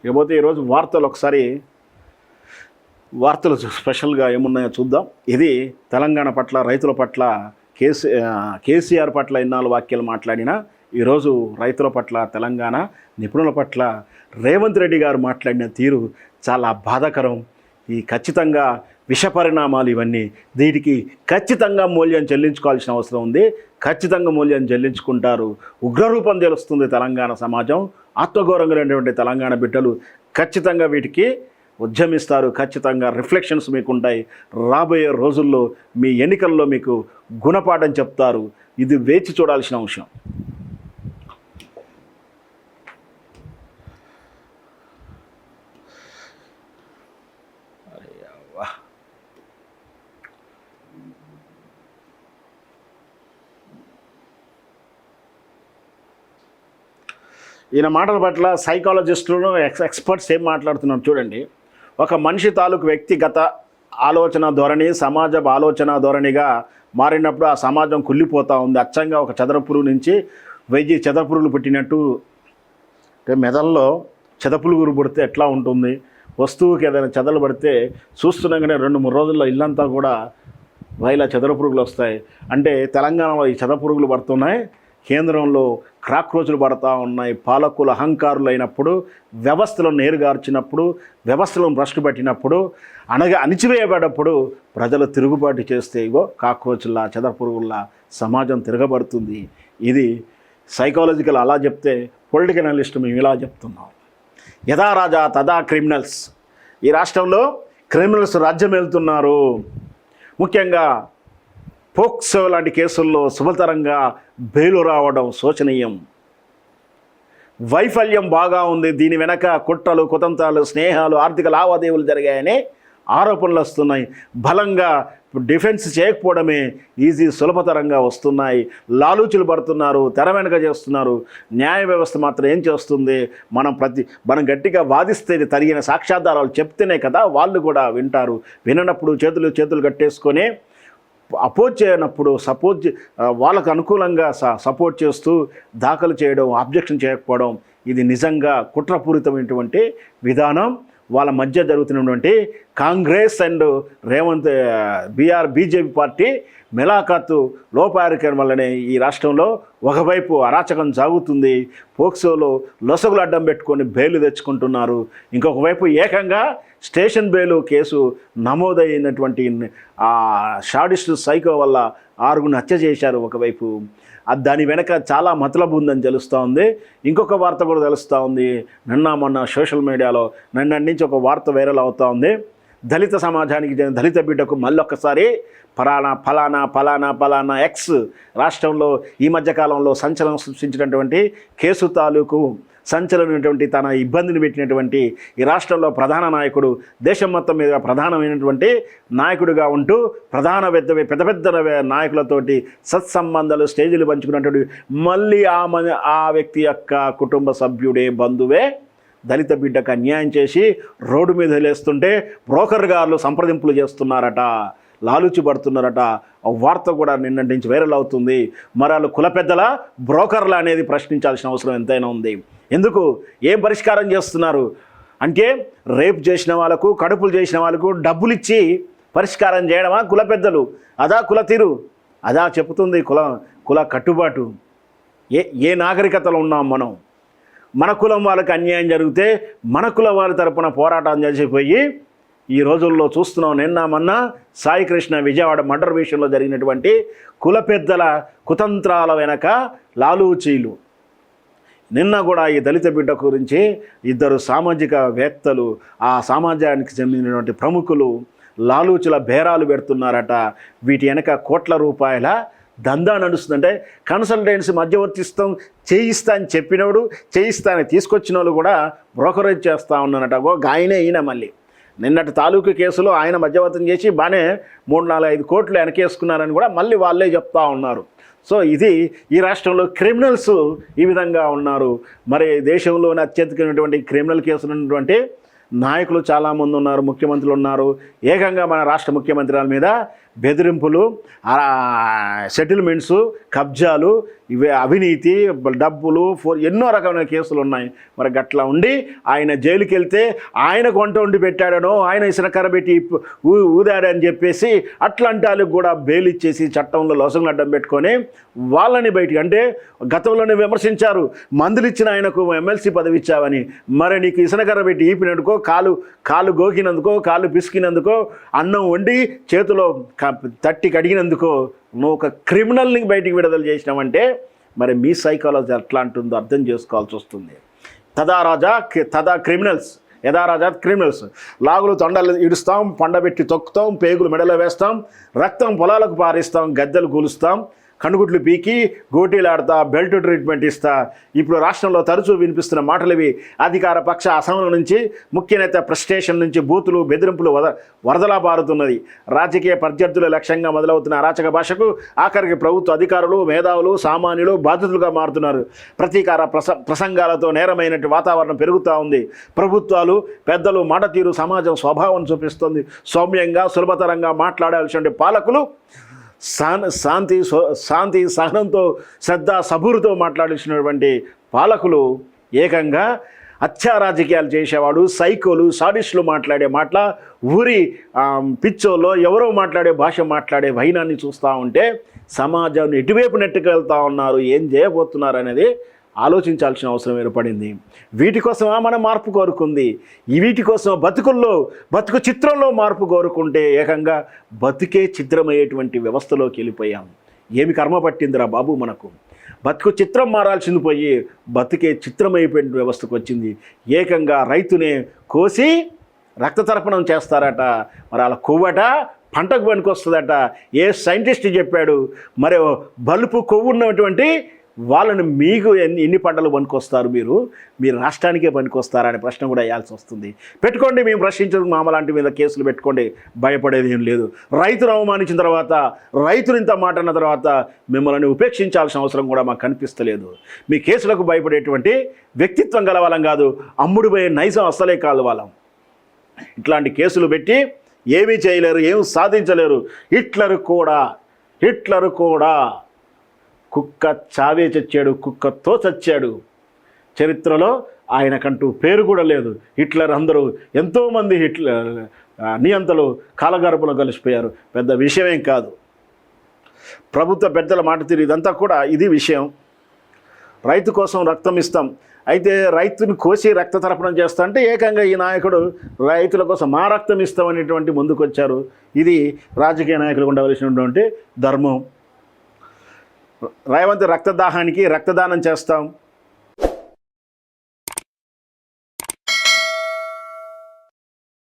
ఇకపోతే ఈరోజు వార్తలు స్పెషల్గా ఏమున్నాయో చూద్దాం. ఇది తెలంగాణ పట్ల, రైతుల పట్ల కేసీఆర్ పట్ల ఎన్నాళ్ళు వాక్యాలు మాట్లాడినా ఈరోజు రైతుల పట్ల, తెలంగాణ నిపుణుల పట్ల రేవంత్ రెడ్డి గారు మాట్లాడిన తీరు చాలా బాధాకరం. ఈ ఖచ్చితంగా విషపరిణామాలు ఇవన్నీ. వీటికి ఖచ్చితంగా మూల్యం చెల్లించుకోవాల్సిన అవసరం ఉంది. ఖచ్చితంగా మూల్యం చెల్లించుకుంటారు. ఉగ్రరూపం తెలుస్తుంది తెలంగాణ సమాజం. ఆత్మగౌరవంగా తెలంగాణ బిడ్డలు ఖచ్చితంగా వీటికి ఉద్యమిస్తారు. ఖచ్చితంగా రిఫ్లెక్షన్స్ మీకు ఉంటాయి. రాబోయే రోజుల్లో మీ ఎన్నికల్లో మీకు గుణపాఠం చెప్తారు. ఇది వేచి చూడాల్సిన అంశం. ఈయన మాటల పట్ల సైకాలజిస్టులు, ఎక్స్పర్ట్స్ ఏం మాట్లాడుతున్నారు చూడండి. ఒక మనిషి తాలూకు వ్యక్తిగత ఆలోచన ధోరణి సమాజ ఆలోచన ధోరణిగా మారినప్పుడు ఆ సమాజం కుళ్ళిపోతూ ఉంది. అచ్చంగా ఒక చెదరపురుగు నుంచి 1000 చెదరపురుగులు పుట్టినట్టు. మెదల్లో చెదపురుగురు పుడితే ఎట్లా ఉంటుంది? వస్తువుకి ఏదైనా చెదలు పడితే చూస్తున్నాగానే 2-3 రోజుల్లో ఇల్లంతా కూడా 1000 చెదరపురుగులు వస్తాయి. అంటే తెలంగాణలో ఈ చెదపురుగులు పడుతున్నాయి, కేంద్రంలో క్రాక్రోచులు పడతా ఉన్నాయి. పాలకులు అహంకారులు అయినప్పుడు, వ్యవస్థలను నేరుగార్చినప్పుడు, వ్యవస్థలను భ్రష్టు పట్టినప్పుడు, అణిచివేయబడ్డప్పుడు ప్రజలు తిరుగుబాటు చేస్తే ఇగో కాక్రోచుల్లా, చెదపురుగుల్లా సమాజం తిరగబడుతుంది. ఇది సైకాలజికల్ అలా చెప్తే, పొలిటికల్ అనలిస్ట్ మేము ఇలా చెప్తున్నాం. యథా రాజా తదా క్రిమినల్స్. ఈ రాష్ట్రంలో క్రిమినల్స్ రాజ్యం వెళ్తున్నారు. ముఖ్యంగా పోక్సో లాంటి కేసుల్లో సులభతరంగా బెయిలు రావడం శోచనీయం. వైఫల్యం బాగా ఉంది. దీని వెనక కుట్రలు, కుతంత్రాలు, స్నేహాలు, ఆర్థిక లావాదేవీలు జరిగాయని ఆరోపణలు వస్తున్నాయి. బలంగా డిఫెన్స్ చేయకపోవడమే సులభతరంగా వస్తున్నాయి. లాలూచులు పడుతున్నారు, తెర వెనక చేస్తున్నారు. న్యాయ వ్యవస్థ మాత్రం ఏం చేస్తుంది? మనం గట్టిగా వాదిస్తే తరిగిన సాక్ష్యాధారాలు చెప్తేనే కదా వాళ్ళు కూడా వింటారు. విననప్పుడు చేతులు కట్టేసుకొని అపోజ్ చేయనప్పుడు వాళ్ళకు అనుకూలంగా సపోర్ట్ చేస్తూ దాఖలు చేయడం, ఆబ్జెక్షన్ చేయకపోవడం, ఇది నిజంగా కుట్రపూరితమైనటువంటి విధానం. వాళ్ళ మధ్య జరుగుతున్నటువంటి కాంగ్రెస్ అండ్ బీజేపీ పార్టీ మెలాఖాతు లోపారికం వల్లనే ఈ రాష్ట్రంలో ఒకవైపు అరాచకం సాగుతుంది. పోక్సోలో లొసగులు అడ్డం పెట్టుకొని బెయిలు తెచ్చుకుంటున్నారు. ఇంకొక వైపు ఏకంగా స్టేషన్ బెయిలు కేసు నమోదైనటువంటి షాడిస్ట్ సైకో వల్ల 6గురిని హత్య చేశారు ఒకవైపు. దాని వెనక చాలా మతలబు ఉందని తెలుస్తూ ఉంది. ఇంకొక వార్త కూడా తెలుస్తూ ఉంది. మొన్న సోషల్ మీడియాలో నిన్నటి నుంచి ఒక వార్త వైరల్ అవుతూ ఉంది. దళిత సమాజానికి చెందిన దళిత బిడ్డకు మళ్ళొక్కసారి ఫలానా ఎక్స్ రాష్ట్రంలో ఈ మధ్యకాలంలో సంచలనం సృష్టించినటువంటి కేసు తాలూకు సంచలనటువంటి తన ఇబ్బందిని పెట్టినటువంటి ఈ రాష్ట్రంలో ప్రధాన నాయకుడు, దేశం మొత్తం మీద ప్రధానమైనటువంటి నాయకుడిగా ఉంటూ పెద్ద పెద్ద నాయకులతోటి సత్సంబంధాలు, స్టేజీలు పంచుకున్నటువంటి మళ్ళీ ఆ వ్యక్తి యొక్క కుటుంబ సభ్యుడే, బంధువే దళిత బిడ్డకు అన్యాయం చేసి రోడ్డు మీద వదిలేస్తుంటే బ్రోకర్ గారులు సంప్రదింపులు చేస్తున్నారట, లాలూచి పడుతున్నారట. వార్త కూడా నిన్నటి నుంచి వైరల్ అవుతుంది. మరి వాళ్ళు కుల పెద్దల, బ్రోకర్ల అనేది ప్రశ్నించాల్సిన అవసరం ఎంతైనా ఉంది. ఎందుకు? ఏం పరిష్కారం చేస్తున్నారు అంటే, రేప్ చేసిన వాళ్ళకు, కడుపులు చేసిన వాళ్ళకు డబ్బులు ఇచ్చి పరిష్కారం చేయడమా కుల పెద్దలు? అదా కుల తీరు? అదా చెబుతుంది కుల కట్టుబాటు? ఏ నాగరికతలో ఉన్నాం మనం? మన కులం వాళ్ళకి అన్యాయం జరిగితే మన కులం వాళ్ళ తరపున పోరాటం చేసిపోయి ఈ రోజుల్లో చూస్తున్నాం. మొన్న సాయి కృష్ణ విజయవాడ మర్డర్ విషయంలో జరిగినటువంటి కుల పెద్దల కుతంత్రాల వెనక లాలూచీలు. నిన్న కూడా ఈ దళిత బిడ్డ గురించి 2 సామాజికవేత్తలు, ఆ సమాజానికి చెందినటువంటి ప్రముఖులు లాలూచుల బేరాలు పెడుతున్నారట. వీటి వెనక కోట్ల రూపాయల దందా నడుస్తుందంటే కన్సల్టెన్సీ మధ్యవర్తిస్తాం చేయిస్తా అని చెప్పినోడు, చేయిస్తా అని తీసుకొచ్చిన వాళ్ళు కూడా బ్రోకరేజ్ చేస్తూ ఉన్నారట. ఈయన మళ్ళీ నిన్నటి తాలూకు కేసులో ఆయన మధ్యవర్తం చేసి బాగానే 3-4-5 కోట్లు వెనకేసుకున్నారని కూడా మళ్ళీ వాళ్ళే చెప్తా ఉన్నారు. సో ఇది ఈ రాష్ట్రంలో క్రిమినల్స్ ఈ విధంగా ఉన్నారు. మరి దేశంలోని అత్యధికమైనటువంటి క్రిమినల్ కేసులు ఉన్నటువంటి నాయకులు చాలామంది ఉన్నారు, ముఖ్యమంత్రులు ఉన్నారు. ఏకంగా మన రాష్ట్ర ముఖ్యమంత్రుల మీద బెదిరింపులు, సెటిల్మెంట్స్, కబ్జాలు, ఇవే అవినీతి, డబ్బులు, ఎన్నో రకమైన కేసులు ఉన్నాయి. మరి గట్లా ఉండి ఆయన జైలుకి వెళ్తే ఆయనకు వంట వండి పెట్టాడనో, ఆయన ఇసునకర్ర పెట్టి ఊదాడని చెప్పేసి అట్లాంటి వాళ్ళకి కూడా బెయిల్ ఇచ్చేసి చట్టంలో లొసంగులు అడ్డం పెట్టుకొని వాళ్ళని బయటికి, అంటే గతంలోనే విమర్శించారు మందులు ఇచ్చిన ఆయనకు ఎమ్మెల్సీ పదవి ఇచ్చావని, మరి నీకు ఇసునకర్ర పెట్టి ఈపినందుకో, కాలు గోకినందుకో, కాలు పిసికినందుకో, అన్నం వండి చేతిలో తట్టి కడిగినందుకో నువ్వు ఒక క్రిమినల్ని బయటికి విడుదల చేసినావంటే మరి మీ సైకాలజీ ఎట్లా అంటుందో అర్థం చేసుకోవాల్సి వస్తుంది. తదా క్రిమినల్స్, యథా రాజా క్రిమినల్స్. లాగులు తొండలు ఇడుస్తాం, పండబెట్టి తొక్కుతాం, పేగులు మెడలో వేస్తాం, రక్తం పొలాలకు పారిస్తాం, గద్దెలు కూలుస్తాం, కనుగుడ్లు పీకి గోటీలాడతా, బెల్ట్ ట్రీట్మెంట్ ఇస్తా. ఇప్పుడు రాష్ట్రంలో తరచూ వినిపిస్తున్న మాటలు ఇవి. అధికార పక్ష అసహనం నుంచి, ముఖ్య నేత ఫ్రస్ట్రేషన్ నుంచి బూతులు, బెదిరింపులు వరదలా పారుతున్నది. రాజకీయ ప్రత్యర్థుల లక్ష్యంగా మొదలవుతున్న అరాచక భాషకు ఆఖరికి ప్రభుత్వ అధికారులు, మేధావులు, సామాన్యులు బాధితులుగా మారుతున్నారు. ప్రతీకార ప్రసంగాలతో నేరమైనటువంటి వాతావరణం పెరుగుతూ ఉంది. ప్రభుత్వాలు, పెద్దలు మాట తీరు సమాజం స్వభావం చూపిస్తుంది. సౌమ్యంగా, సులభతరంగా మాట్లాడాల్సిన పాలకులు శాంతి సహనంతో, శ్రద్ధ సబూరుతో మాట్లాడించినటువంటి పాలకులు ఏకంగా హత్యా రాజకీయాలు చేసేవాడు, సైకోలు, సాడిస్టులు మాట్లాడే మాటల, ఊరి పిచ్చోల్లో ఎవరో మాట్లాడే భాష మాట్లాడే వైనాన్ని చూస్తూ ఉంటే సమాజాన్ని ఎటువైపు నెట్టుకెళ్తా ఉన్నారు, ఏం చేయబోతున్నారు అనేది ఆలోచించాల్సిన అవసరం ఏర్పడింది. వీటి కోసమా మనం మార్పు కోరుకుంది? వీటి కోసం బతుకు చిత్రంలో మార్పు కోరుకుంటే ఏకంగా బతుకే చిత్రమయ్యేటువంటి వ్యవస్థలోకి వెళ్ళిపోయాం. ఏమి కర్మ పట్టిందిరా బాబు మనకు? బతుకు చిత్రం మారాల్సింది పోయి బతుకే చిత్రమైపోయిన వ్యవస్థకు వచ్చింది. ఏకంగా రైతునే కోసి రక్తతర్పణం చేస్తారట. మరి అలా కొవ్వట పంటకు పనికొస్తుందట. ఏ సైంటిస్ట్ చెప్పాడు? మరి బలుపు కొవ్వు ఉన్నటువంటి వాళ్ళని మీకు ఎన్ని పంటలు పనికొస్తారు? మీరు రాష్ట్రానికే పనికొస్తారా అనే ప్రశ్న కూడా వేయాల్సి వస్తుంది. పెట్టుకోండి, మేము ప్రశ్నించడం మామలాంటి మీద కేసులు పెట్టుకోండి, భయపడేది ఏం లేదు. రైతును అవమానించిన తర్వాత, రైతులు ఇంత మాట అన్న తర్వాత మిమ్మల్ని ఉపేక్షించాల్సిన అవసరం కూడా మాకు కనిపిస్తలేదు. మీ కేసులకు భయపడేటువంటి వ్యక్తిత్వం గల వాళ్ళం కాదు, అమ్ముడు పోయే నైజం అస్సలే కాదు వాళ్ళం. ఇట్లాంటి కేసులు పెట్టి ఏమీ చేయలేరు, ఏం సాధించలేరు. హిట్లర్ కూడా కుక్క చావే చచ్చాడు, కుక్కతో చచ్చాడు. చరిత్రలో ఆయనకంటూ పేరు కూడా లేదు. హిట్లర్ అందరూ ఎంతోమంది నియంతలు కాలగర్భంలో కలిసిపోయారు. పెద్ద విషయమేం కాదు. ప్రభుత్వ పెద్దల మాట తీరు ఇదంతా కూడా ఇది విషయం. రైతు కోసం రక్తం ఇస్తాం, అయితే రైతుని కోసి రక్త తర్పణం చేస్తా అంటే ఏకంగా ఈ నాయకుడు రైతుల కోసం మా రక్తం ఇస్తామనేటువంటి ముందుకొచ్చారు. ఇది రాజకీయ నాయకులకు ఉండవలసినటువంటి ధర్మం. రేవంత్ రక్తదాహానికి రక్తదానం చేస్తాం,